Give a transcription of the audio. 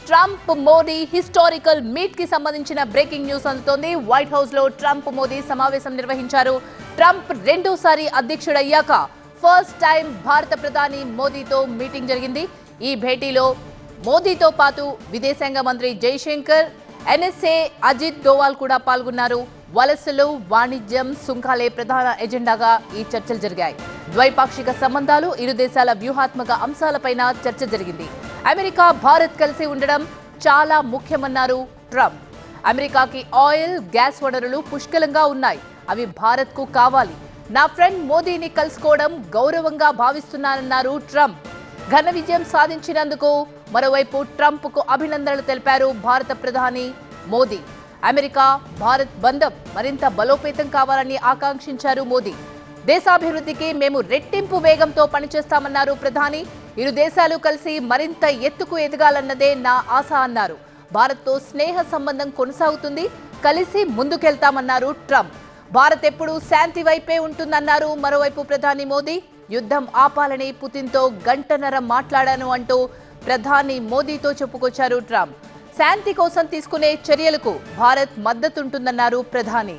Trump Modi historical meet కి సంబంధించిన breaking news అందుతోంది. వైట్ హౌస్ లో ట్రంప్ మోదీ సమావేశం నిర్వహించారు. ట్రంప్ రెండోసారి అధ్యక్షుడయ్యాక ఫస్ట్ టైం భారత ప్రధాని మోదీతో మీటింగ్ జరిగింది. ఈ భేటీలో మోదీతో పాటు విదేశాంగ మంత్రి జైశంకర్, ఎన్ఎస్ఏ అజిత్ దోవాల్ కూడా పాల్గొన్నారు. వలసలు, వాణిజ్యం, సుంకాలే ప్రధాన ఎజెండాగా ఈ చర్చలు జరిగాయి. ద్వైపాక్షిక సంబంధాలు, ఇరు దేశాల వ్యూహాత్మక అంశాలపైన చర్చ జరిగింది. అమెరికా, భారత్ కలిసి ఉండడం చాలా ముఖ్యమన్నారు ట్రంప్. అమెరికాకి ఆయిల్, గ్యాస్ వనరులు పుష్కలంగా ఉన్నాయి. అవి భారత్కు కావాలి. నా ఫ్రెండ్ మోదీని కలుసుకోవడం గౌరవంగా భావిస్తున్నానన్నారు ట్రంప్. ఘన విజయం సాధించినందుకు మరోవైపు ట్రంప్కు అభినందనలు తెలిపారు భారత ప్రధాని మోదీ. అమెరికా, భారత్ బంధం మరింత బలోపేతం కావాలని ఆకాంక్షించారు మోదీ. దేశాభివృద్ధికి మేము రెట్టింపు వేగంతో పనిచేస్తామన్నారు ప్రధాని. ఇరు దేశాలు కలిసి మరింత ఎత్తుకు ఎదగాలన్నదే నా ఆశ అన్నారు. భారత్తో స్నేహ సంబంధం కొనసాగుతుంది, కలిసి ముందుకెళ్తామన్నారు ట్రంప్. భారత్ ఎప్పుడూ శాంతి వైపే ఉంటుందన్నారు మరోవైపు ప్రధాని మోదీ. యుద్ధం ఆపాలని పుతిన్తో గంటన్నర మాట్లాడాను అంటూ ప్రధాని మోదీతో చెప్పుకొచ్చారు ట్రంప్. శాంతి కోసం తీసుకునే చర్యలకు భారత్ మద్దతుంటుందన్నారు ప్రధాని.